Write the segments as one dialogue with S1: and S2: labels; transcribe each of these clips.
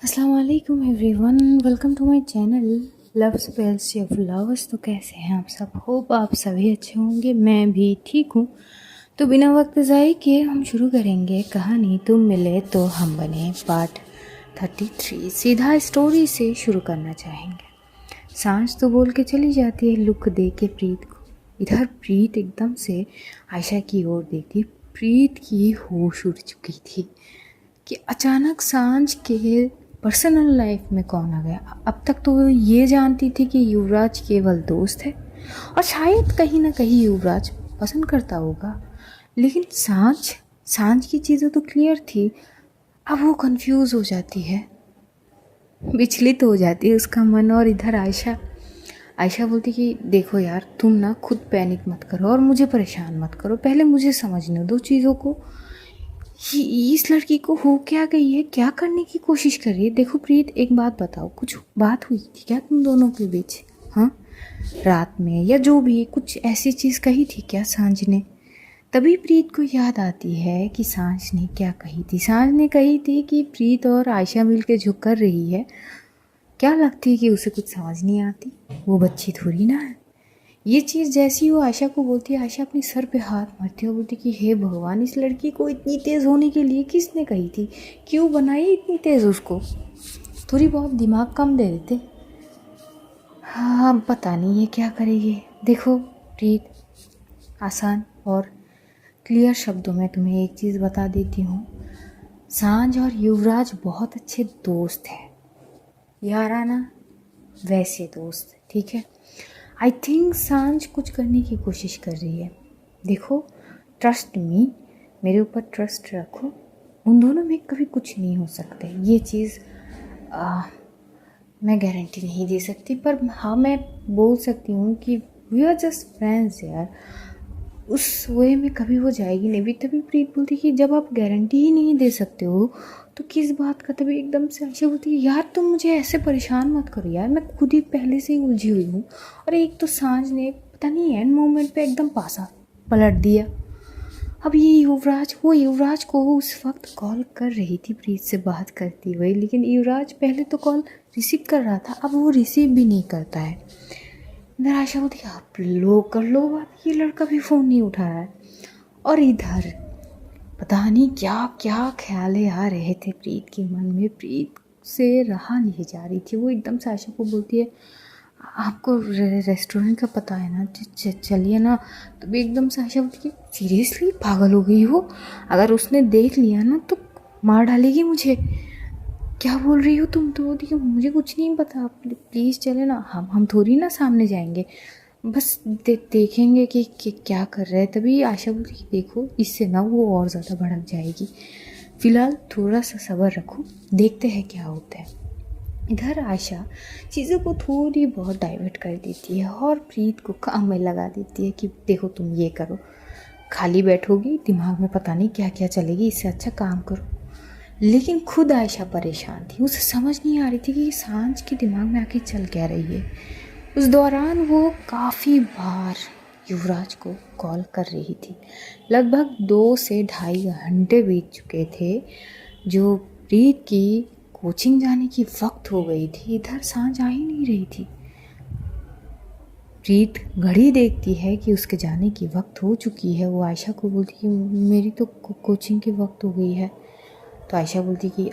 S1: अस्सलाम वालेकुम everyone, welcome to my channel love spells of loves. तो कैसे हैं आप सब? होप आप सभी अच्छे होंगे, मैं भी ठीक हूँ। तो बिना वक्त ज़ाय किए हम शुरू करेंगे कहानी तुम मिले तो हम बने पार्ट 33। सीधा स्टोरी से शुरू करना चाहेंगे। सांझ तो बोल के चली जाती है लुक दे के प्रीत को। इधर प्रीत एकदम से आयशा की ओर देखती। प्रीत की होश उड़ चुकी थी कि अचानक सांझ के पर्सनल लाइफ में कौन आ गया। अब तक तो वो ये जानती थी कि युवराज केवल दोस्त है और शायद कहीं ना कहीं युवराज पसंद करता होगा, लेकिन सांझ सांझ की चीज़ें तो क्लियर थी। अब वो कंफ्यूज हो जाती है, विचलित हो जाती है उसका मन। और इधर आयशा आयशा बोलती कि देखो यार, तुम ना खुद पैनिक मत करो और मुझे परेशान मत करो, पहले मुझे समझने दो चीज़ों को। इस लड़की को हो क्या गई है, क्या करने की कोशिश कर रही है? देखो प्रीत, एक बात बताओ, कुछ बात हुई थी क्या तुम दोनों के बीच? हाँ, रात में या जो भी, कुछ ऐसी चीज़ कही थी क्या सांझ ने? तभी प्रीत को याद आती है कि सांझ ने क्या कही थी। सांझ ने कही थी कि प्रीत और आयशा मिल के जो कर रही है, क्या लगती है कि उसे कुछ समझ नहीं आती? वो बच्ची थोड़ी ना है। ये चीज़ जैसी वो आयशा को बोलती है, आयशा अपने सर पे हाथ मारती है और बोलती कि हे भगवान, इस लड़की को इतनी तेज़ होने के लिए किसने कही थी? क्यों बनाई इतनी तेज़ उसको? थोड़ी बहुत दिमाग कम दे देते। हाँ, पता नहीं ये क्या करेगी। देखो प्रीत, आसान और क्लियर शब्दों में तुम्हें एक चीज़ बता देती हूँ। सांझ और युवराज बहुत अच्छे दोस्त हैं, याराना वैसे दोस्त, ठीक है। आई थिंक सांझ कुछ करने की कोशिश कर रही है। देखो, ट्रस्ट मी, मेरे ऊपर ट्रस्ट रखो, उन दोनों में कभी कुछ नहीं हो सकता। ये चीज़ मैं गारंटी नहीं दे सकती, पर हाँ मैं बोल सकती हूँ कि वी आर जस्ट फ्रेंड्स यार। उस वे में कभी वो जाएगी नहीं भी। तभी प्रीत बोलती कि जब आप गारंटी ही नहीं दे सकते हो तो किस बात का? तभी एकदम से आयशा बोलती है यार तुम मुझे ऐसे परेशान मत करो यार, मैं खुद ही पहले से ही उलझी हुई हूँ। और एक तो सांझ ने पता नहीं एंड मोमेंट पे एकदम पासा पलट दिया। अब ये युवराज को उस वक्त कॉल कर रही थी प्रीत से बात करती हुई, लेकिन युवराज पहले तो कॉल रिसीव कर रहा था, अब वो रिसीव भी नहीं करता है। इधर आशा बोलती है आप लो कर लो बात, ये लड़का भी फ़ोन नहीं उठा रहा है। और इधर पता नहीं क्या क्या ख्यालें आ रहे थे प्रीत के मन में। प्रीत से रहा नहीं जा रही थी। वो एकदम से आशा को बोलती है आपको रेस्टोरेंट का पता है ना, चलिए ना। तो भी एकदम से आशा बोलती है सीरियसली पागल हो गई हो? अगर उसने देख लिया ना तो मार डालेगी मुझे। क्या बोल रही हो तुम? तो बोलती है मुझे कुछ नहीं पता, प्लीज़ चले ना, हम थोड़ी ना सामने जाएंगे, बस देखेंगे कि क्या कर रहे हैं। तभी आशा बोलती कि देखो, इससे ना वो और ज़्यादा भड़क जाएगी, फ़िलहाल थोड़ा सा सब्र रखो, देखते हैं क्या होता है। इधर आशा चीज़ों को थोड़ी बहुत डाइवर्ट कर देती है और प्रीत को काम में लगा देती है कि देखो तुम ये करो, खाली बैठोगी दिमाग में पता नहीं क्या क्या चलेगी, इससे अच्छा काम करो। लेकिन खुद आयशा परेशान थी, उसे समझ नहीं आ रही थी कि सांझ के दिमाग में आके चल क्या रही है। उस दौरान वो काफ़ी बार युवराज को कॉल कर रही थी। लगभग 2 से ढाई घंटे बीत चुके थे, जो प्रीत की कोचिंग जाने की वक्त हो गई थी। इधर सांझ आ ही नहीं रही थी। प्रीत घड़ी देखती है कि उसके जाने की वक्त हो चुकी है। वो आयशा को बोलती कि मेरी तो कोचिंग की वक्त हो गई है। तो आयशा बोलती कि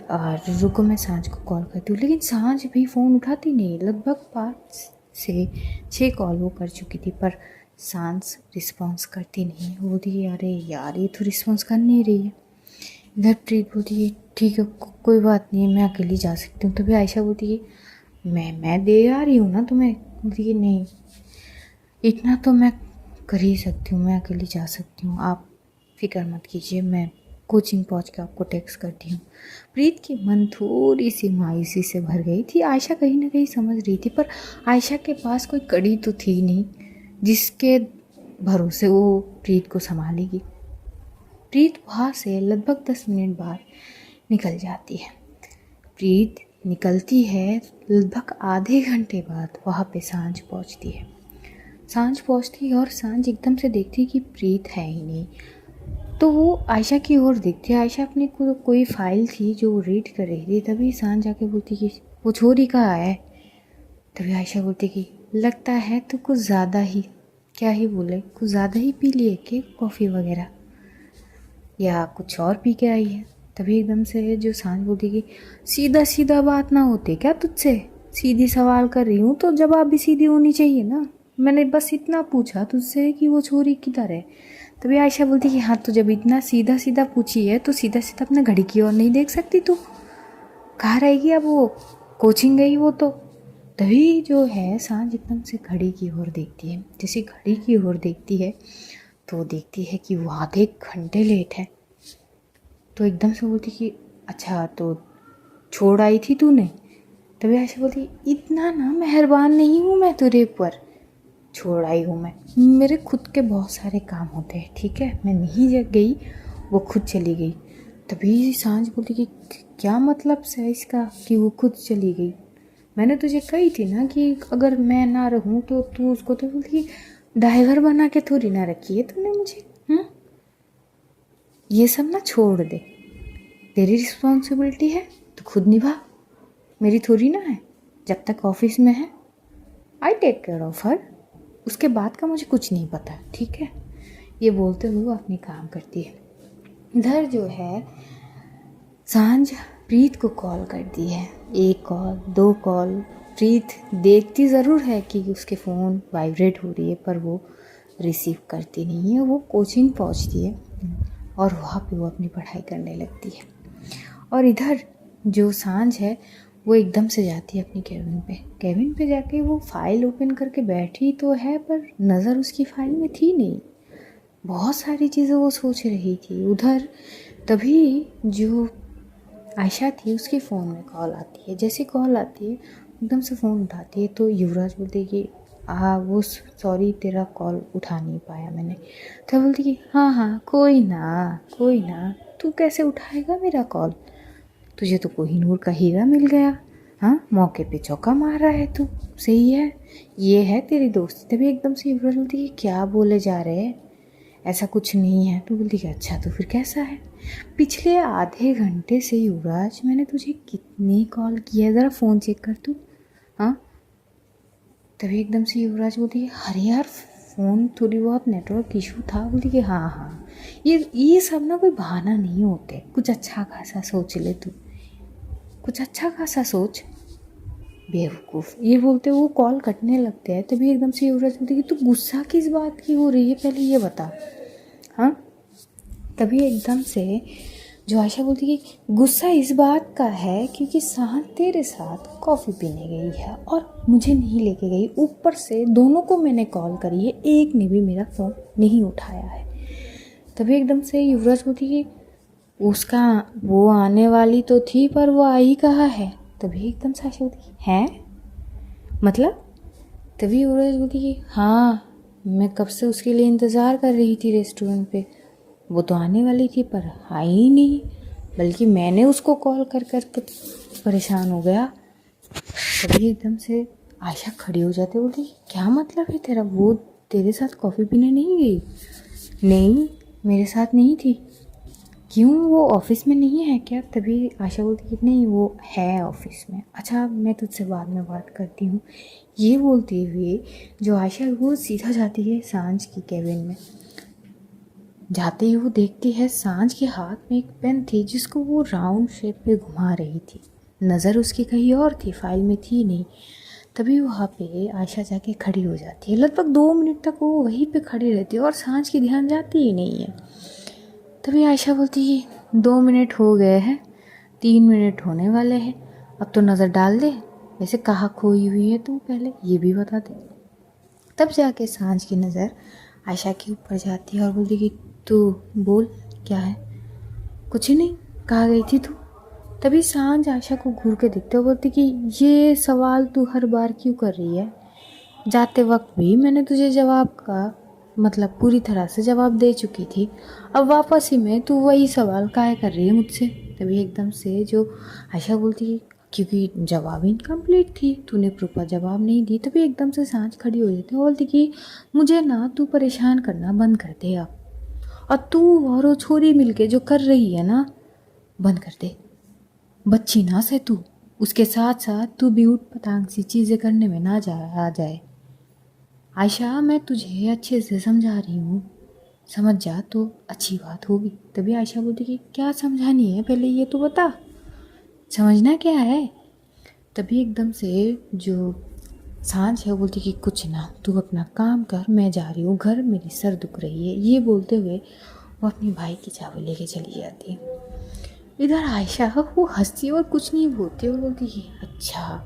S1: रुको मैं सांझ को कॉल करती हूँ, लेकिन सांझ भी फ़ोन उठाती नहीं। लगभग 5 से 6 कॉल वो कर चुकी थी, पर सांझ रिस्पॉन्स करती नहीं। वो बोलती कि अरे यार, ये तो रिस्पॉन्स कर नहीं रही है। इधर प्रीत बोलती कि ठीक है, कोई बात नहीं, मैं अकेली जा सकती हूँ। तभी आयशा बोलती कि मैं दे आ रही हूँ ना तुम्हें। बोलती कि नहीं, इतना तो मैं कर ही सकती हूँ, मैं अकेली जा सकती हूँ, आप फिक्र मत कीजिए, मैं कोचिंग पहुँच के आपको टेक्स्ट करती हूँ। प्रीत की मन थोड़ी सी मायूसी से भर गई थी। आयशा कहीं ना कहीं समझ रही थी, पर आयशा के पास कोई कड़ी तो थी नहीं जिसके भरोसे वो प्रीत को संभालेगी। प्रीत वहाँ से लगभग 10 मिनट बाद निकल जाती है। प्रीत निकलती है, लगभग आधे घंटे बाद वहाँ पे सांझ पहुँचती है। सांझ पहुँचती है और सांझ एकदम से देखती है कि प्रीत है ही नहीं। तो वो आयशा की ओर देखती है। आयशा अपनी कोई फाइल थी जो वो रीड कर रही थी। तभी सांझ जाके बोलती कि वो छोरी कहाँ है। तभी आयशा बोलती कि लगता है तो कुछ ज़्यादा ही, क्या ही बोले, कुछ ज़्यादा ही पी लिए कि कॉफ़ी वगैरह, या कुछ और पी के आई है। तभी एकदम से जो सांझ बोलती कि सीधा सीधा बात ना होती क्या तुझसे, सीधी सवाल कर रही हूँ तो जवाब भी सीधी होनी चाहिए ना, मैंने बस इतना पूछा तुझसे कि वो छोरी किधर है। तभी आयशा बोलती कि हाँ, तो जब इतना सीधा सीधा पूछी है तो सीधा सीधा अपने घड़ी की ओर नहीं देख सकती तू, कहाँ रहेगी अब वो, कोचिंग गई वो तो। तभी जो है सांझ एकदम से घड़ी की ओर देखती है। जैसे घड़ी की ओर देखती है तो देखती है कि वो आधे घंटे लेट है। तो एकदम से बोलती कि अच्छा, तो छोड़ आई थी तूने। तभी आयशा बोलती इतना ना मेहरबान नहीं हूँ मैं तेरे पर, छोड़ आई हूँ मैं, मेरे खुद के बहुत सारे काम होते हैं, ठीक है, मैं नहीं जग गई, वो खुद चली गई। तभी सांझ बोलती कि क्या मतलब से इसका कि वो खुद चली गई, मैंने तुझे कही थी ना कि अगर मैं ना रहूँ तो तू उसको, तो बोलती ड्राइवर बना के थोड़ी ना रखी है तूने मुझे। ये सब ना छोड़ दे, तेरी रिस्पॉन्सिबिलिटी है तो खुद निभा, मेरी थोड़ी ना है। जब तक ऑफिस में है I take care of her, उसके बाद का मुझे कुछ नहीं पता, ठीक है। ये बोलते हुए वो अपनी काम करती है। इधर जो है सांझ प्रीत को कॉल करती है, एक कॉल, दो कॉल। प्रीत देखती ज़रूर है कि उसके फ़ोन वाइब्रेट हो रही है, पर वो रिसीव करती नहीं है। वो कोचिंग पहुंचती है और वहाँ पे वो अपनी पढ़ाई करने लगती है। और इधर जो सांझ है वो एकदम से जाती है अपनी केबिन पे जाके वो फाइल ओपन करके बैठी तो है, पर नज़र उसकी फाइल में थी नहीं। बहुत सारी चीज़ें वो सोच रही थी उधर। तभी जो आयशा थी उसके फ़ोन में कॉल आती है। जैसे कॉल आती है एकदम से फ़ोन उठाती है तो युवराज बोलते कि वो सॉरी, तेरा कॉल उठा नहीं पाया मैंने। तो बोलती कि हाँ हाँ कोई ना, तू कैसे उठाएगा मेरा कॉल, तुझे तो कोहिनूर का हीरा मिल गया, हाँ, मौके पे चौका मार रहा है तू, सही है, ये है तेरी दोस्ती। तभी एकदम से युवराज बोलती कि क्या बोले जा रहे हैं, ऐसा कुछ नहीं है। तो बोलती कि अच्छा तो फिर कैसा है। पिछले आधे घंटे से युवराज मैंने तुझे कितने कॉल किए, ज़रा फ़ोन चेक कर तू, हाँ। तभी एकदम से युवराज बोलती है अरे यार फ़ोन थोड़ी बहुत नेटवर्क इशू था। बोलती कि हाँ, ये सब ना कोई बहाना नहीं होते, कुछ अच्छा खासा सोच ले तू, कुछ अच्छा खासा सोच, बेवकूफ़। ये बोलते वो कॉल कटने लगते हैं। तभी एकदम से युवराज बोलती कि तू गुस्सा किस बात की हो रही है, पहले ये बता, हाँ। तभी एकदम से जो आयशा बोलती कि गुस्सा इस बात का है क्योंकि सांझ तेरे साथ कॉफ़ी पीने गई है और मुझे नहीं लेके गई, ऊपर से दोनों को मैंने कॉल करी है, एक ने भी मेरा फ़ोन नहीं उठाया है। तभी एकदम से युवराज बोलती कि उसका वो आने वाली तो थी पर वो आई कहाँ है। तभी एकदम से आयशा बोलती है मतलब। तभी युवराज बोलती कि हाँ, मैं कब से उसके लिए इंतज़ार कर रही थी रेस्टोरेंट पे, वो तो आने वाली थी पर आई ही नहीं, बल्कि मैंने उसको कॉल कर के परेशान हो गया। तभी एकदम से आयशा खड़ी हो जाती, बोलती क्या मतलब है तेरा, वो तेरे साथ कॉफ़ी पीने नहीं गई। नहीं, मेरे साथ नहीं थी। क्यों, वो ऑफिस में नहीं है क्या। तभी आशा बोलती कि नहीं, वो है ऑफिस में। अच्छा, मैं तुझसे बाद में बात करती हूँ। ये बोलते हुए जो आयशा वो सीधा जाती है सांझ की केबिन में। जाते ही वो देखती है सांझ के हाथ में एक पेन थी जिसको वो राउंड शेप पे घुमा रही थी। नज़र उसकी कहीं और थी, फाइल में थी नहीं। तभी वहाँ पे आयशा जाके खड़ी हो जाती है। लगभग 2 मिनट तक वो वहीं पे खड़ी रहती है और सांझ की ध्यान जाती ही नहीं है। तभी आयशा बोलती है 2 मिनट हो गए हैं, 3 मिनट होने वाले हैं, अब तो नज़र डाल दे, वैसे कहाँ खोई हुई है तू, पहले ये भी बता दे। तब जाके सांझ की नज़र आयशा के ऊपर जाती है और बोलती कि तू बोल क्या है। कुछ ही नहीं, कहाँ गई थी तू। तभी सांझ आयशा को घूर के देखते हुए बोलती कि ये सवाल तू हर बार क्यों कर रही है, जाते वक्त भी मैंने तुझे जवाब का मतलब पूरी तरह से जवाब दे चुकी थी, अब वापस ही में तू वही सवाल काहे कर रही है मुझसे। तभी एकदम से जो आयशा बोलती क्योंकि जवाब इनकम्प्लीट थी, तूने प्रॉपर जवाब नहीं दी। तभी एकदम से सांझ खड़ी हो जाती है और बोलती कि मुझे ना तू परेशान करना बंद कर दे अब, और तू और वो छोरी मिलके जो कर रही है ना, बंद कर दे। बच्ची ना से तू, उसके साथ साथ तू भी उठ पटांग सी चीज़ें करने में ना आ जाए। आयशा, मैं तुझे अच्छे से समझा रही हूँ, समझ जा तो अच्छी बात होगी। तभी आयशा बोलती कि क्या समझानी है, पहले ये तो बता, समझना क्या है। तभी एकदम से जो सांझ है वो बोलती कि कुछ ना, तू अपना काम कर, मैं जा रही हूँ घर, मेरी सर दुख रही है। ये बोलते हुए वो अपनी भाई की चाबी लेके चली जाती है। इधर आयशा वो हंसती और कुछ नहीं बोलती और बोलती कि अच्छा,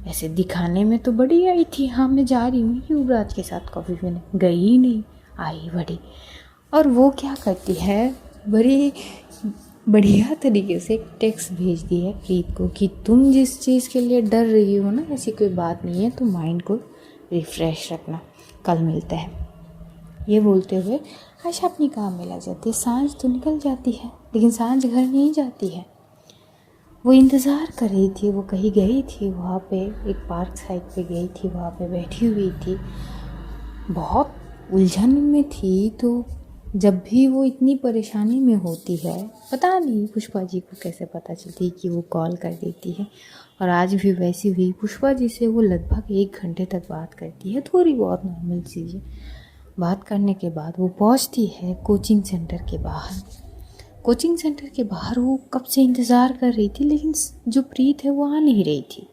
S1: ऐसे दिखाने में तो बड़ी आई थी, हाँ मैं जा रही हूँ युवराज के साथ कॉफ़ी पीने, गई ही नहीं, आई बड़ी। और वो क्या करती है, बड़ी बढ़िया तरीके से एक टेक्स्ट भेज दी है प्रीत को कि तुम जिस चीज़ के लिए डर रही हो ना, ऐसी कोई बात नहीं है, तो माइंड को रिफ़्रेश रखना, कल मिलते हैं। ये बोलते हुए आयशा अपनी काम में लग जाती है। सांझ तो निकल जाती है, लेकिन सांझ घर नहीं जाती है। वो इंतज़ार कर रही थी, वो कहीं गई थी, वहाँ पे एक पार्क साइड पे गई थी, वहाँ पे बैठी हुई थी, बहुत उलझन में थी। तो जब भी वो इतनी परेशानी में होती है, पता नहीं पुष्पा जी को कैसे पता चलती कि वो कॉल कर देती है। और आज भी वैसी हुई, पुष्पा जी से वो लगभग 1 घंटे तक बात करती है, थोड़ी बहुत नॉर्मल चीज़ें बात करने के बाद वो पहुंचती है कोचिंग सेंटर के बाहर। कोचिंग सेंटर के बाहर वो कब से इंतज़ार कर रही थी, लेकिन जो प्रीत है वो आ नहीं रही थी।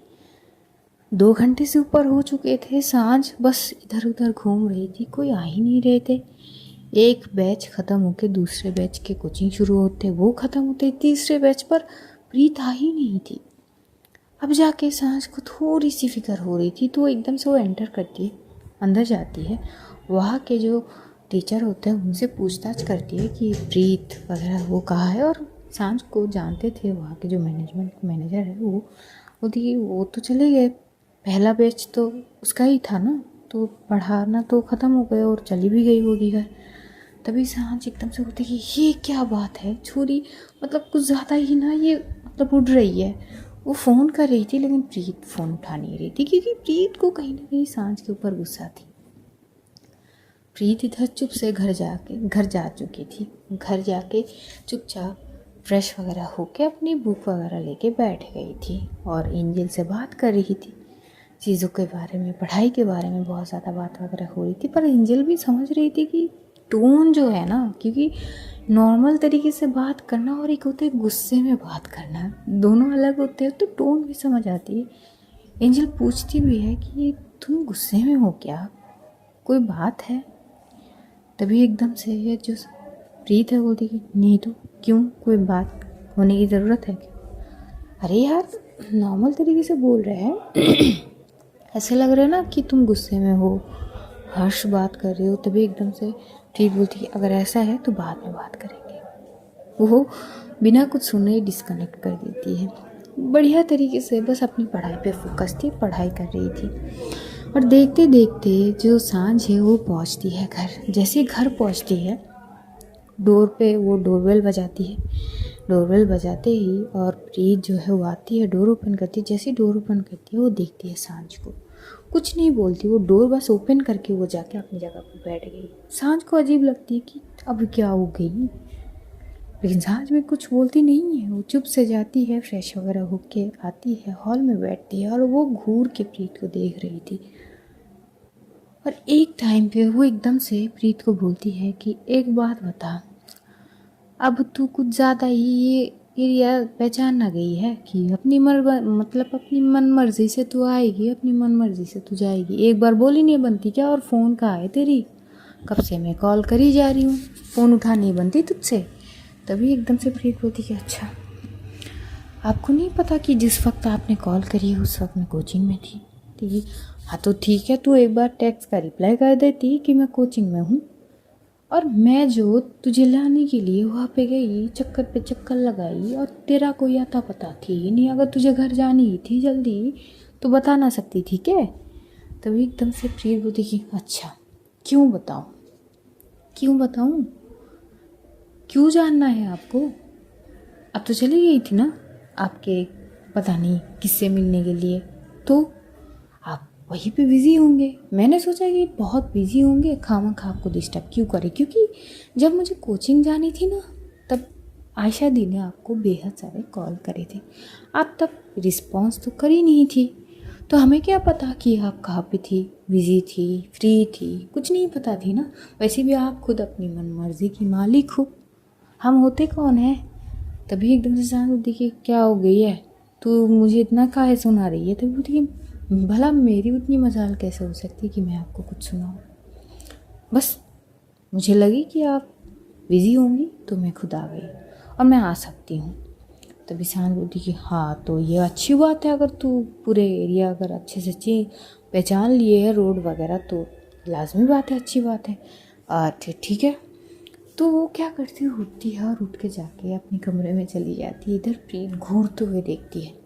S1: 2 घंटे से ऊपर हो चुके थे, सांझ बस इधर उधर घूम रही थी, कोई आ ही नहीं रहे थे। एक बैच ख़त्म होके दूसरे बैच के कोचिंग शुरू होते, वो ख़त्म होते, तीसरे बैच पर प्रीत आ ही नहीं थी। अब जाके सांझ को थोड़ी सी फिक्र हो रही थी, तो एकदम से वो एंटर करती है, अंदर जाती है, वहाँ के जो टीचर होते हैं उनसे पूछताछ करती है कि प्रीत वगैरह वो कहाँ है। और सांझ को जानते थे वहाँ के जो मैनेजर है, वो बोलती कि वो तो चले गए, पहला बैच तो उसका ही था ना, तो पढ़ाना तो ख़त्म हो गया और चली भी गई होगी घर। तभी सांझ एकदम से बोलती कि ये क्या बात है, छोरी मतलब कुछ ज़्यादा ही ना, ये मतलब उड़ रही है। वो फ़ोन कर रही थी, लेकिन प्रीत फ़ोन उठा नहीं रही थी, क्योंकि प्रीत को कहीं ना कहीं सांझ के ऊपर गुस्सा थी। प्रीत इधर चुप से घर जा चुकी थी। घर जाके चुपचाप फ्रेश वगैरह होके अपनी बुक वगैरह लेके बैठ गई थी और एंजल से बात कर रही थी, चीज़ों के बारे में, पढ़ाई के बारे में बहुत ज़्यादा बात वगैरह हो रही थी। पर एंजल भी समझ रही थी कि टोन जो है ना, क्योंकि नॉर्मल तरीके से बात करना और एक होता है गुस्से में बात करना, दोनों अलग होते हैं, तो टोन भी समझ आती है। एंजल पूछती भी है कि तुम गुस्से में हो क्या, कोई बात है। तभी एकदम से ये जो प्रीत है बोलती कि नहीं तो क्यों, कोई बात होने की ज़रूरत है क्या। अरे यार, नॉर्मल तरीके से बोल रहे हैं ऐसे लग रहा है ना कि तुम गुस्से में हो, हर्ष बात कर रहे हो। तभी एकदम से प्रीत बोलती कि अगर ऐसा है तो बाद में बात करेंगे। वो बिना कुछ सुने डिस्कनेक्ट कर देती है। बढ़िया तरीके से बस अपनी पढ़ाई पे फोकस थी, पढ़ाई कर रही थी। और देखते देखते जो सांझ है वो पहुंचती है घर। जैसे घर पहुंचती है, डोर पे वो डोरबेल बजाती है। डोरबेल बजाते ही और प्रीत जो है वो आती है, डोर ओपन करती है। जैसे डोर ओपन करती है वो देखती है सांझ को, कुछ नहीं बोलती, वो डोर बस ओपन करके वो जाके अपनी जगह पर बैठ गई। सांझ को अजीब लगती है कि अब क्या हो गई, लेकिन सांझ में कुछ बोलती नहीं है। वो चुप से जाती है, फ्रेश वगैरह होके आती है, हॉल में बैठती है और वो घूर के प्रीत को देख रही थी। और एक टाइम पे वो एकदम से प्रीत को बोलती है कि एक बात बता, अब तू कुछ ज़्यादा ही ये एरिया पहचान ना गई है कि अपनी मतलब अपनी मन मर्जी से तू आएगी, अपनी मन मर्जी से तू जाएगी। एक बार बोली नहीं बनती क्या, और फ़ोन कहाँ है तेरी, कब से मैं कॉल करी जा रही हूँ, फ़ोन उठा नहीं बनती तुझसे। तभी एकदम से प्रीत बोलती कि अच्छा, आपको नहीं पता कि जिस वक्त आपने कॉल करी उस वक्त मैं कोचिंग में थी। ठीक, हाँ तो ठीक है, तू एक बार टेक्स्ट का रिप्लाई कर देती कि मैं कोचिंग में हूँ, और मैं जो तुझे लाने के लिए वहाँ पे गई, चक्कर पे चक्कर लगाई, और तेरा कोई आता पता थी ही नहीं। अगर तुझे घर जानी ही थी जल्दी तो बता ना सकती थी क्या। तभी एकदम से प्रीत बोलती कि अच्छा, क्यों बताऊँ, क्यों बताऊँ, क्यों जानना है आपको, अब तो चली गई थी ना आपके पता नहीं किससे मिलने के लिए, तो आप वहीं पे बिज़ी होंगे। मैंने सोचा कि बहुत बिज़ी होंगे, खामखा आपको डिस्टर्ब क्यों करें, क्योंकि जब मुझे कोचिंग जानी थी ना, तब आयशा दी ने आपको बेहद सारे कॉल करे थे। आप तब रिस्पॉन्स तो कर ही नहीं थी, तो हमें क्या पता कि आप कहाँ पे थी, बिज़ी थी, फ्री थी, कुछ नहीं पता थी ना। वैसे भी आप खुद अपनी मनमर्जी की मालिक हो, हम होते कौन है। तभी एकदम से शांत होती कि क्या हो गई है, तू मुझे इतना काहे सुना रही है। तभी बोलती कि भला मेरी उतनी मजाल कैसे हो सकती कि मैं आपको कुछ सुनाऊँ। बस मुझे लगी कि आप बिज़ी होंगी तो मैं खुद आ गई और मैं आ सकती हूँ। तभी शांत बोलती कि हाँ, तो ये अच्छी बात है, अगर तू पूरे एरिया अगर अच्छे से पहचान लिए है, रोड वगैरह, तो लाजमी बात है, अच्छी बात है। अच्छा ठीक है। तो वो क्या करती है, उठती है और उठ के जाके अपने कमरे में चली जाती है। इधर प्रीत घूरते हुए देखती है।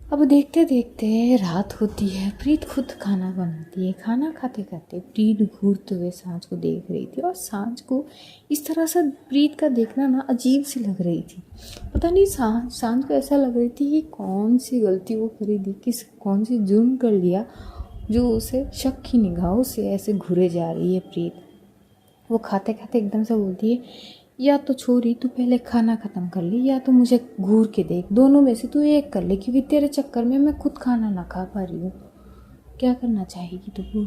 S1: अब देखते देखते रात होती है। प्रीत खुद खाना बनाती है। खाना खाते खाते प्रीत घूरते हुए सांझ को देख रही थी, और सांझ को इस तरह से प्रीत का देखना ना अजीब सी लग रही थी। पता नहीं सांझ को ऐसा लग रही थी कि कौन सी गलती वो करी थी, कौन सी जुर्म कर लिया जो उसे शक की निगाहों से ऐसे घूरे जा रही है प्रीत। वो खाते खाते एकदम से बोलती है, या तो छोरी तू पहले खाना ख़त्म कर ले, या तो मुझे घूर के देख, दोनों में से तू एक कर ले, क्योंकि तेरे चक्कर में मैं खुद खाना ना खा पा रही हूँ। क्या करना चाहेगी तू बोल।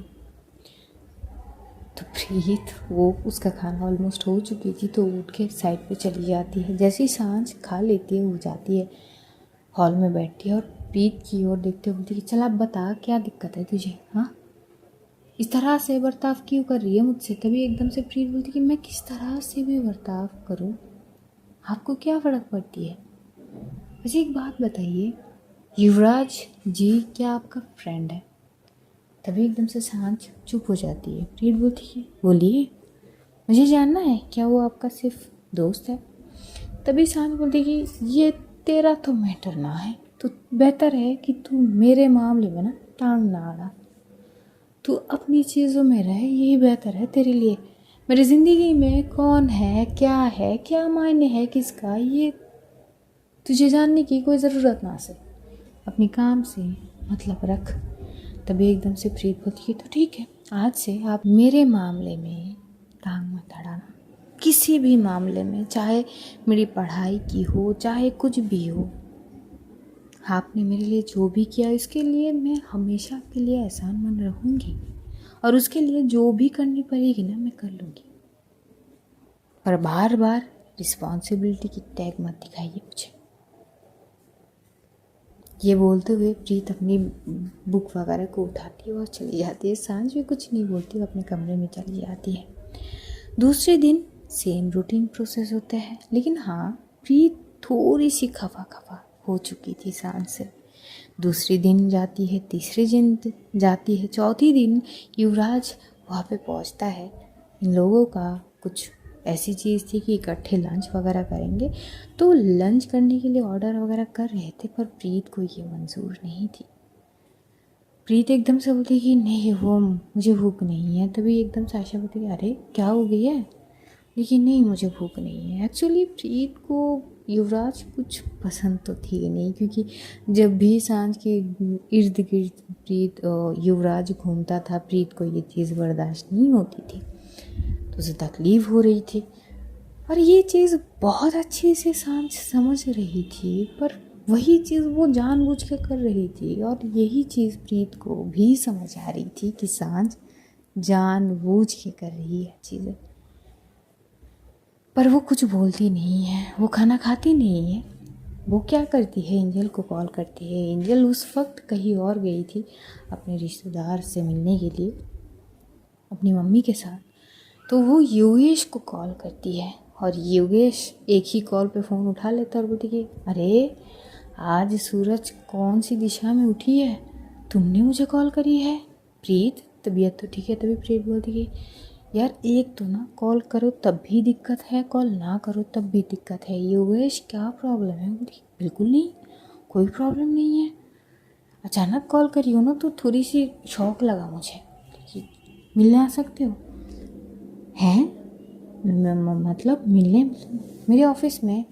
S1: तो प्रीत, वो उसका खाना ऑलमोस्ट हो चुकी थी, तो उठ के साइड पे चली जाती है। जैसे ही सांझ खा लेती है, वो जाती है हॉल में बैठती है और प्रीत की ओर देखते हुए बोलती है, चल अब बता क्या दिक्कत है तुझे, हाँ इस तरह से बर्ताव क्यों कर रही है मुझसे। तभी एकदम से प्रीत बोलती कि मैं किस तरह से भी बर्ताव करूं, आपको क्या फ़र्क पड़ती है। वैसे एक बात बताइए, युवराज जी क्या आपका फ्रेंड है। तभी एकदम से सांझ चुप हो जाती है। प्रीत बोलती है, बोलिए, मुझे जानना है क्या वो आपका सिर्फ दोस्त है। तभी सांझ बोलती कि ये तेरा तो मैटर ना है, तो बेहतर है कि तू मेरे मामले में ना टांग ना अड़ा, तू अपनी चीज़ों में रह, यही बेहतर है तेरे लिए। मेरी ज़िंदगी में कौन है, क्या मायने है किसका, ये तुझे जानने की कोई ज़रूरत ना से। अपनी काम से मतलब रख। तभी एकदम से प्रीत बोलती है, तो ठीक है, आज से आप मेरे मामले में टांग मत अड़ाना, किसी भी मामले में, चाहे मेरी पढ़ाई की हो, चाहे कुछ भी हो। आपने मेरे लिए जो भी किया, इसके लिए मैं हमेशा के लिए एहसानमंद रहूँगी, और उसके लिए जो भी करनी पड़ेगी ना मैं कर लूँगी। पर बार बार रिस्पॉन्सिबिलिटी की टैग मत दिखाइए मुझे। ये बोलते हुए प्रीत अपनी बुक वगैरह को उठाती है और चली जाती है। सांझ भी कुछ नहीं बोलती, वो अपने कमरे में चली जाती है। दूसरे दिन सेम रूटीन प्रोसेस होता है, लेकिन हाँ, प्रीत थोड़ी सी खफा खफा हो चुकी थी सांझ से। दूसरे दिन जाती है, तीसरे दिन जाती है, चौथी दिन युवराज वहाँ पे पहुँचता है। इन लोगों का कुछ ऐसी चीज़ थी कि इकट्ठे लंच वगैरह करेंगे, तो लंच करने के लिए ऑर्डर वगैरह कर रहे थे, पर प्रीत को ये मंजूर नहीं थी। प्रीत एकदम से बोलती कि नहीं, वो मुझे भूख नहीं है। तभी एकदम से आशा बोलती कि अरे क्या हो गई है, लेकिन नहीं मुझे भूख नहीं है। एक्चुअली प्रीत को युवराज कुछ पसंद तो थी नहीं, क्योंकि जब भी सांझ के इर्द गिर्द प्रीत युवराज घूमता था, प्रीत को ये चीज़ बर्दाश्त नहीं होती थी, तो उसे तकलीफ़ हो रही थी। और ये चीज़ बहुत अच्छे से सांझ समझ रही थी, पर वही चीज़ वो जानबूझ के कर रही थी, और यही चीज़ प्रीत को भी समझ आ रही थी कि सांझ जानबूझ के कर रही है चीज़ें। पर वो कुछ बोलती नहीं है, वो खाना खाती नहीं है। वो क्या करती है, एंजल को कॉल करती है। एंजल उस वक्त कहीं और गई थी अपने रिश्तेदार से मिलने के लिए अपनी मम्मी के साथ। तो वो योगेश को कॉल करती है, और योगेश एक ही कॉल पे फ़ोन उठा लेता और बोलती कि अरे आज सूरज कौन सी दिशा में उठी है, तुमने मुझे कॉल करी है। प्रीत तबीयत तो ठीक है। तभी प्रीत बोलती कि यार एक तो ना कॉल करो तब भी दिक्कत है, कॉल ना करो तब भी दिक्कत है। योगेश क्या प्रॉब्लम है। बोली बिल्कुल नहीं, कोई प्रॉब्लम नहीं है, अचानक कॉल करी हो ना तो थोड़ी सी शौक लगा मुझे कि मिलने आ सकते हो। हैं मतलब मिलने मेरे ऑफिस में?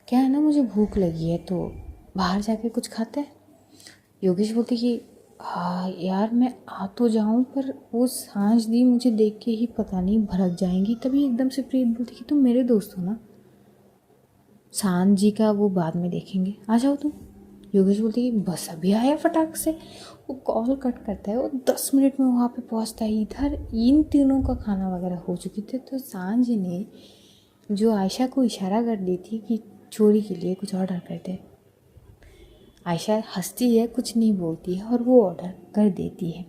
S1: क्या है ना, मुझे भूख लगी है तो बाहर जाके कुछ खाते हैं। योगेश बोलती कि हाँ यार, मैं आ तो जाऊँ पर वो सांझ दी मुझे देख के ही पता नहीं भड़क जाएंगी। तभी एकदम से प्रीत बोलती कि तुम मेरे दोस्त हो ना, सांझ जी का वो बाद में देखेंगे, आ जाओ तुम। योगेश बोलती कि बस अभी आया फटाक से। वो कॉल कट करता है, वो 10 मिनट में वहाँ पे पहुँचता है। इधर इन तीनों का खाना वगैरह हो चुके थे, तो सांझ ने जो आयशा को इशारा कर दी थी कि चोरी के लिए कुछ ऑर्डर कर दे, आयशा हंसती है, कुछ नहीं बोलती है और वो ऑर्डर कर देती है।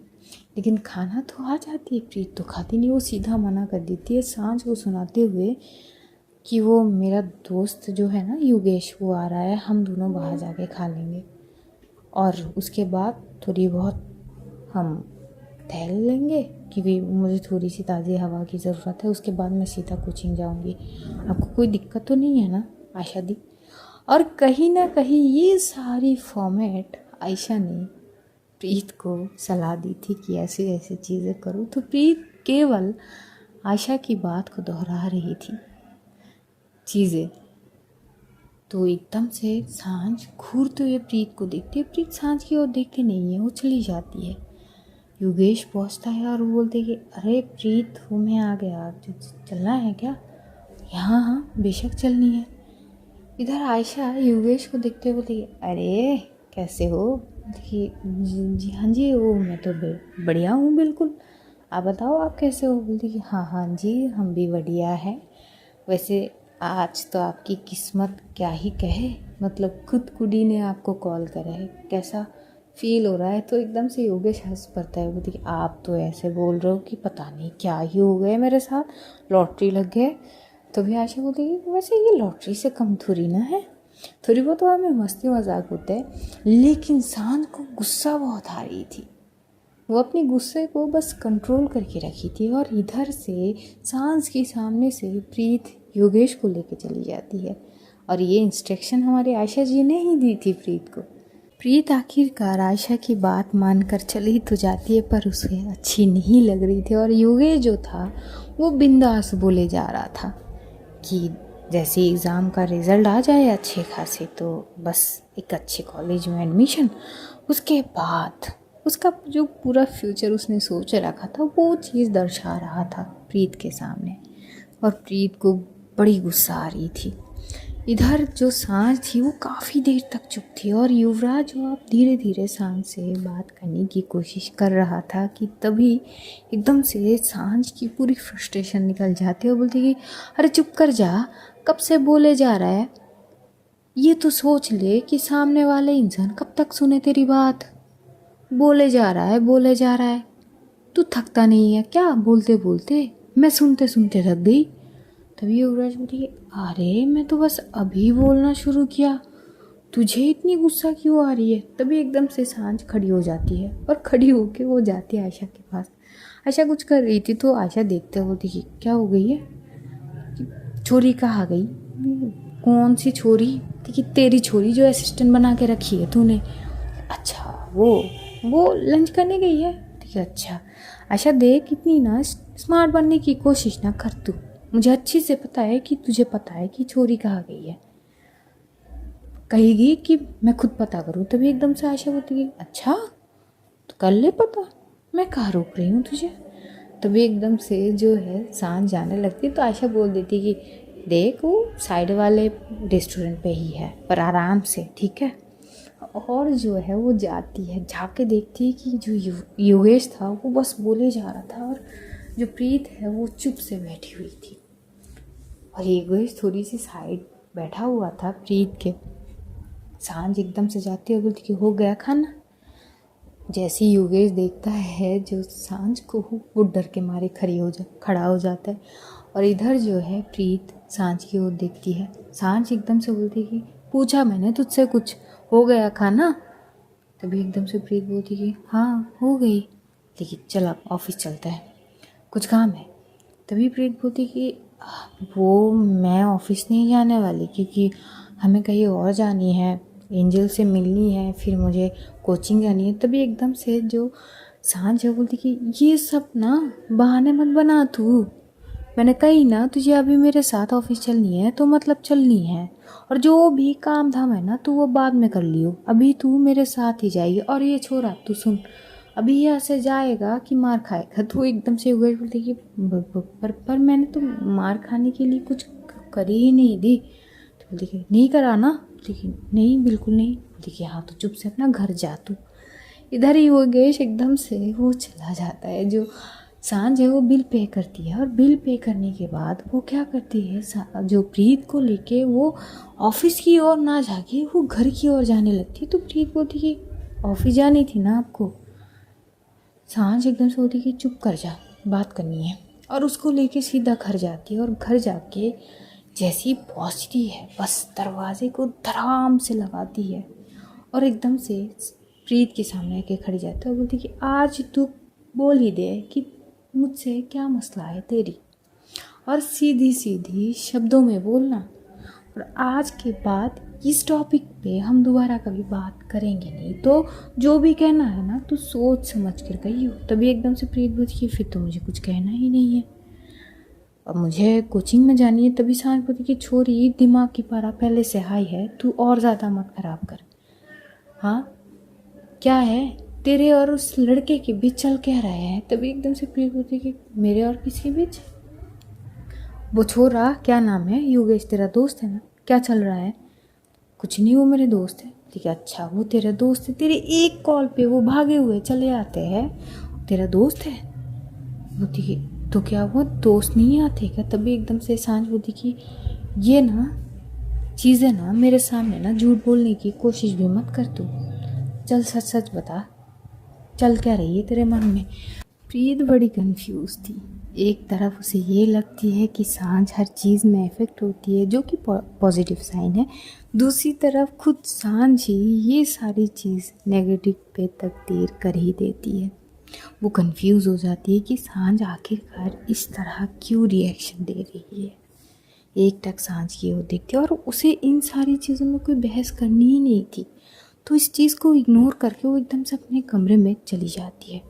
S1: लेकिन खाना तो आ जाती है, प्रीत तो खाती नहीं, वो सीधा मना कर देती है सांझ को सुनाते हुए कि वो मेरा दोस्त जो है ना योगेश, वो आ रहा है, हम दोनों बाहर जाके खा लेंगे और उसके बाद थोड़ी बहुत हम टहल लेंगे, क्योंकि मुझे थोड़ी सी ताज़ी हवा की ज़रूरत है। उसके बाद मैं सीधा कोचिंग जाऊंगी। आपको कोई दिक्कत तो नहीं है ना आयशा दी? और कहीं ना कहीं ये सारी फॉर्मेट आयशा ने प्रीत को सलाह दी थी कि ऐसे ऐसे चीज़ें करो, तो प्रीत केवल आयशा की बात को दोहरा रही थी चीज़ें। तो एकदम से सांझ घूरते हुए प्रीत को देखती है। प्रीत सांझ की ओर देखती नहीं है, वो चली जाती है। योगेश पहुंचता है और वो बोलते कि अरे प्रीत, वो मैं आ गया, चलना है क्या? हाँ हाँ बेशक चलनी है। इधर आयशा योगेश को देखते हुए बोलती अरे कैसे हो? देखिए जी हाँ जी, वो मैं तो बढ़िया हूँ बिल्कुल, आप बताओ आप कैसे हो? बोलती कि हाँ हाँ जी हम भी बढ़िया हैं। वैसे आज तो आपकी किस्मत क्या ही कहे, मतलब खुद कुड़ी ने आपको कॉल करा है, कैसा फील हो रहा है? तो एकदम से योगेश हंस पड़ता है। बोलती कि आप तो ऐसे बोल रहे हो कि पता नहीं क्या ही हो गया मेरे साथ, लॉटरी लग गया। तो भी आशा बोलती है वैसे ये लॉटरी से कम थोड़ी ना है, थोड़ी बहुत तो हमें मस्ती मजाक होते हैं। लेकिन सांझ को गुस्सा बहुत आ रही थी, वो अपने गुस्से को बस कंट्रोल करके रखी थी। और इधर से सांझ के सामने से प्रीत योगेश को लेके चली जाती है। और ये इंस्ट्रक्शन हमारे आयशा जी ने ही दी थी प्रीत को। प्रीत आखिरकार आयशा की बात मानकर चली तो जाती है, पर उसे अच्छी नहीं लग रही थी। और योगेश जो था वो बिंदास बोले जा रहा था कि जैसे एग्ज़ाम का रिज़ल्ट आ जाए अच्छे खासे, तो बस एक अच्छे कॉलेज में एडमिशन, उसके बाद उसका जो पूरा फ्यूचर उसने सोच रखा था वो चीज़ दर्शा रहा था प्रीत के सामने। और प्रीत को बड़ी गुस्सा आ रही थी। इधर जो सांझ थी वो काफ़ी देर तक चुप थी और युवराज जो आप धीरे धीरे सांझ से बात करने की कोशिश कर रहा था कि तभी एकदम से सांझ की पूरी फ्रस्ट्रेशन निकल जाती है और बोलती कि अरे चुप कर जा, कब से बोले जा रहा है, ये तो सोच ले कि सामने वाले इंसान कब तक सुने तेरी बात, बोले जा रहा है बोले जा रहा है, तू थकता नहीं है क्या बोलते बोलते? मैं सुनते सुनते थक गई। तभी युवराज बोली अरे मैं तो बस अभी बोलना शुरू किया, तुझे इतनी गुस्सा क्यों आ रही है? तभी एकदम से सांझ खड़ी हो जाती है और खड़ी होके वो जाती है आयशा के पास। आयशा कुछ कर रही थी तो आयशा देखते हुए बोलती कि क्या हो गई है, छोरी कहाँ गई? कौन सी छोरी? कि तेरी छोरी जो असिस्टेंट बना के रखी है तूने। अच्छा वो लंच करने गई है, ठीक है। अच्छा आयशा देख, इतनी ना स्मार्ट बनने की कोशिश ना कर तू, मुझे अच्छे से पता है कि तुझे पता है कि छोरी कहाँ गई है, कहेगी कि मैं खुद पता करूँ। तभी एकदम से आयशा बोलती है अच्छा तो कर ले पता, मैं कहाँ रोक रही हूँ तुझे। तभी एकदम से जो है सांझ जाने लगती तो आयशा बोल देती कि देख वो साइड वाले रेस्टोरेंट पे ही है, पर आराम से, ठीक है। और जो है वो जाती है, जाके देखती है कि जो योगेश था वो बस बोले जा रहा था और जो प्रीत है वो चुप से बैठी हुई थी। और योगेश थोड़ी सी साइड बैठा हुआ था प्रीत के। सांझ एकदम से जाती है, बोलती कि हो गया खाना। जैसे ही योगेश देखता है जो सांझ को, वो डर के मारे खड़ा हो जाता है। और इधर जो है प्रीत सांझ की ओर देखती है। सांझ एकदम से बोलती कि पूछा मैंने तुझसे कुछ, हो गया खाना? तभी एकदम से प्रीत बोलती कि हाँ हो गई, लेकिन चल अब ऑफिस चलता है, कुछ काम है। तभी प्रीत बोलती कि वो मैं ऑफिस नहीं जाने वाली, क्योंकि हमें कहीं और जानी है, एंजल से मिलनी है, फिर मुझे कोचिंग जानी है। तभी एकदम से जो सांझ है बोलती कि ये सब ना बहाने मत बना तू, मैंने कही ना तुझे अभी मेरे साथ ऑफिस चलनी है तो मतलब चलनी है, और जो भी काम धाम है ना तू वो बाद में कर लियो, अभी तू मेरे साथ ही जाएगी। और ये छोरा तू सुन, अभी यहाँ से जाएगा कि मार खाएगा। तो एकदम से उगड़ बोलती कि पर मैंने तो मार खाने के लिए कुछ करी ही नहीं दी। तो बोलती कि नहीं करा ना? बोलती नहीं बिल्कुल नहीं। बोलती कि हाँ तो चुप से अपना घर जा तू। इधर ही योगेश एकदम से वो चला जाता है। जो सांझ है वो बिल पे करती है, और बिल पे करने के बाद वो क्या करती है, जो प्रीत को लेके वो ऑफिस की ओर ना जाके वो घर की ओर जाने लगती है। तो प्रीत बोलती कि ऑफिस जानी थी ना आपको। सांझ एकदम से बोलती कि चुप कर जा, बात करनी है, और उसको लेके सीधा घर जाती है। और घर जाके जैसी पहुंचती है बस दरवाजे को धड़ाम से लगाती है, और एकदम से प्रीत के सामने आके खड़ी जाती है और बोलती कि आज तू बोल ही दे कि मुझसे क्या मसला है तेरी, और सीधी सीधी शब्दों में बोलना। और आज के बाद इस टॉपिक पे हम दोबारा कभी बात करेंगे नहीं, तो जो भी कहना है ना तू सोच समझ कर कहियो। तभी एकदम से प्रीत बोलती कि फिर तो मुझे कुछ कहना ही नहीं है, अब मुझे कोचिंग में जानी है। तभी सांझ बोलती कि छोरी दिमाग की पारा पहले से हाई है, तू और ज़्यादा मत खराब कर। हाँ क्या है तेरे और उस लड़के के बीच चल क्या रहे हैं? तभी एकदम से प्रीत बोलती कि मेरे और किसके बीच? वो छोरा क्या नाम है? योगेश तेरा दोस्त है ना? क्या चल रहा है? कुछ नहीं, वो मेरे दोस्त है। ठीक है, अच्छा वो तेरा दोस्त है, तेरे एक कॉल पे वो भागे हुए चले आते हैं, तेरा दोस्त है? बोलती कि तो क्या वो दोस्त नहीं आते क्या? तभी एकदम से सांझ बोलती कि ये ना चीज़ें ना मेरे सामने ना झूठ बोलने की कोशिश भी मत कर तू, चल सच सच बता, चल क्या रही है तेरे मन में? प्रीत बड़ी कंफ्यूज थी। एक तरफ उसे ये लगती है कि सांझ हर चीज़ में इफ़ेक्ट होती है, जो कि पॉजिटिव साइन है। दूसरी तरफ खुद सांझ ही ये सारी चीज़ नेगेटिव पे तब्दील कर ही देती है। वो कंफ्यूज हो जाती है कि सांझ आखिरकार इस तरह क्यों रिएक्शन दे रही है। एक टक सांझ की ओर देखती है, और उसे इन सारी चीज़ों में कोई बहस करनी ही नहीं थी। तो इस चीज़ को इग्नोर करके वो एकदम से अपने कमरे में चली जाती है,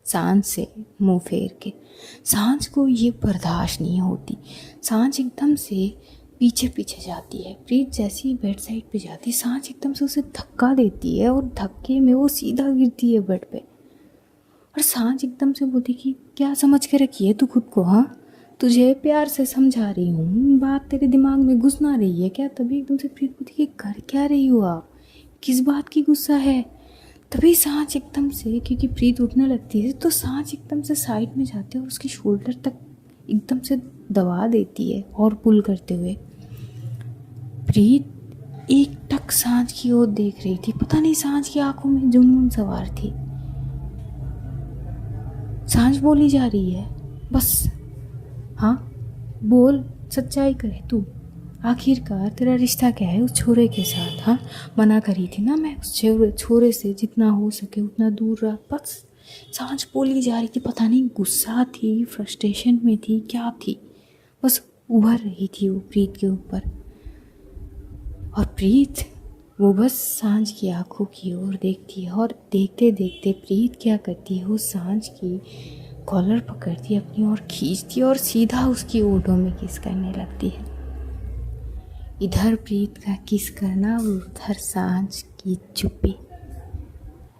S1: सांझ से मुंह फेर के। सांझ को ये बर्दाश्त नहीं होती। सांझ एकदम से पीछे पीछे जाती है। प्रीत जैसी ही बेड साइड पे जाती है, सांझ एकदम से उसे धक्का देती है, और धक्के में वो सीधा गिरती है बेड पे। और सांझ एकदम से बोलती कि क्या समझ के रखी है तू खुद को? हाँ तुझे प्यार से समझा रही हूँ, बात तेरे दिमाग में घुस ना रही है क्या? तभी एकदम से प्रीत बोलती कि कर क्या रही हो आप, किस बात की गुस्सा है? तभी सांझ एकदम से, क्योंकि प्रीत उठने लगती है तो सांझ एकदम से साइड में जाती है और उसके शोल्डर तक एकदम से दबा देती है, और पुल करते हुए। प्रीत एक टक सांझ की ओर देख रही थी। पता नहीं सांझ की आंखों में जुनून सवार थी। सांझ बोली जा रही है बस, हाँ बोल, सच्चाई कहे तू, आखिरकार तेरा रिश्ता क्या है उस छोरे के साथ? हाँ मना करी थी ना मैं उस छोरे से जितना हो सके उतना दूर रह। बस सांझ बोली जा रही थी, पता नहीं गुस्सा थी, फ्रस्ट्रेशन में थी, क्या थी, बस उभर रही थी वो प्रीत के ऊपर। और प्रीत वो बस सांझ की आंखों की ओर देखती है, और देखते देखते प्रीत क्या करती है, वो सांझ की कॉलर पकड़ती है, अपनी ओर खींचती है और सीधा उसकी ओठों में किस करने लगती है। इधर प्रीत का किस करना, उधर सांझ की चुप्पी।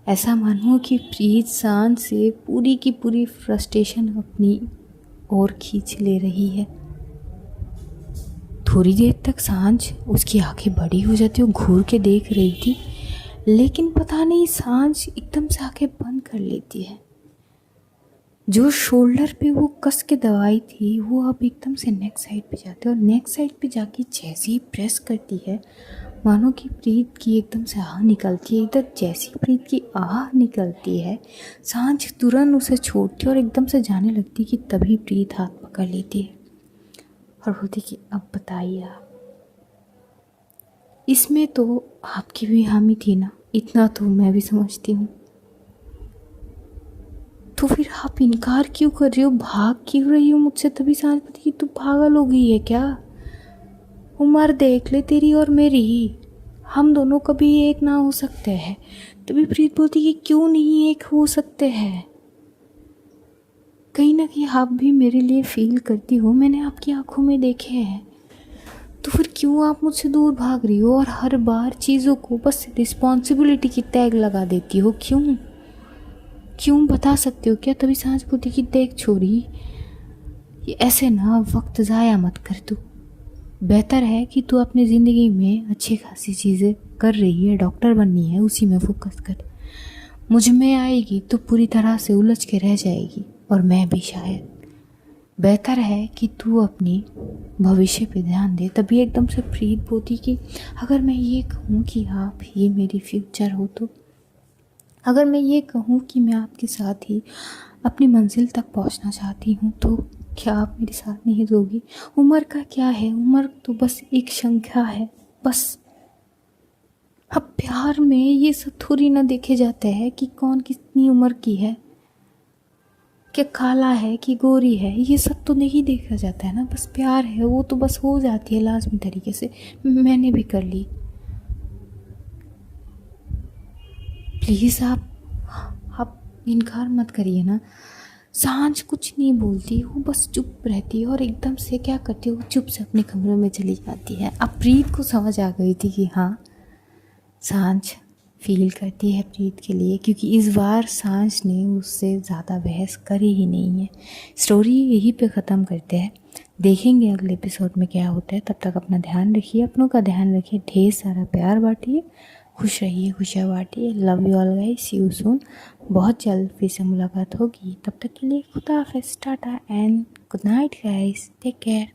S1: ऐसा मानो कि प्रीत सांझ से पूरी की पूरी फ्रस्ट्रेशन अपनी ओर खींच ले रही है। थोड़ी देर तक सांझ, उसकी आंखें बड़ी हो जाती है, वो घूर के देख रही थी, लेकिन पता नहीं सांझ एकदम से आंखें बंद कर लेती है। जो शोल्डर पे वो कस के दवाई थी वो अब एकदम से नेक साइड पे जाती है, और नेक साइड पे जाके जैसे ही प्रेस करती है, मानो कि प्रीत की एकदम से आह निकलती है। इधर जैसी प्रीत की आह निकलती है, सांझ तुरंत उसे छोड़ती है और एकदम से जाने लगती कि तभी प्रीत हाथ पकड़ लेती है और बोलती कि अब बताइए आप, इसमें तो आपकी भी हामी थी ना, इतना तो मैं भी समझती हूँ, तो फिर आप इनकार क्यों कर रही हो, भाग क्यों रही हो मुझसे? तभी सांझ बोलती कि तू पागल हो गई है क्या? उम्र देख ले तेरी और मेरी, हम दोनों कभी एक ना हो सकते हैं। तभी प्रीत बोलती कि क्यों नहीं एक हो सकते हैं? कहीं ना कहीं आप भी मेरे लिए फील करती हो, मैंने आपकी आंखों में देखे हैं। तो फिर क्यों आप मुझसे दूर भाग रही हो और हर बार चीज़ों को बस रिस्पॉन्सिबिलिटी की टैग लगा देती हो? क्यों क्यों बता सकते हो क्या? तभी सांझ बोली कि देख छोरी, ये ऐसे ना वक्त ज़ाया मत कर तू। बेहतर है कि तू अपनी ज़िंदगी में अच्छी खासी चीज़ें कर रही है, डॉक्टर बननी है, उसी में फोकस कर। मुझ में आएगी तो पूरी तरह से उलझ के रह जाएगी, और मैं भी शायद। बेहतर है कि तू अपनी भविष्य पे ध्यान दे। तभी एकदम से प्रीत बोली कि अगर मैं ये कहूँ कि आप ही मेरी फ्यूचर हो, तो अगर मैं ये कहूँ कि मैं आपके साथ ही अपनी मंजिल तक पहुँचना चाहती हूँ, तो क्या आप मेरे साथ नहीं दोगी? उम्र का क्या है, उम्र तो बस एक संख्या है, बस। अब प्यार में ये सब थोड़ी ना देखे जाते हैं कि कौन कितनी उम्र की है, क्या काला है कि गोरी है, ये सब तो नहीं देखा जाता है ना। बस प्यार है, वो तो बस हो जाती है लाजमी तरीके से। मैंने भी कर ली। प्लीज़ आप इनकार मत करिए ना। सांझ कुछ नहीं बोलती, वो बस चुप रहती है और एकदम से क्या करती है, वो चुप से अपने कमरे में चली जाती है। अब प्रीत को समझ आ गई थी कि हाँ, सांझ फील करती है प्रीत के लिए, क्योंकि इस बार सांझ ने उससे ज़्यादा बहस करी ही नहीं है। स्टोरी यहीं पे ख़त्म करते हैं। देखेंगे अगले एपिसोड में क्या होता है। तब तक अपना ध्यान रखिए, अपनों का ध्यान रखिए, ढेर सारा प्यार बांटिए, खुश रहिए, खुशियाँ बांटिए। Love you all guys, see you soon. बहुत जल्द फिर से मुलाकात होगी। तब तक के लिए खुदा हाफिज़, tata and good night guys, take care.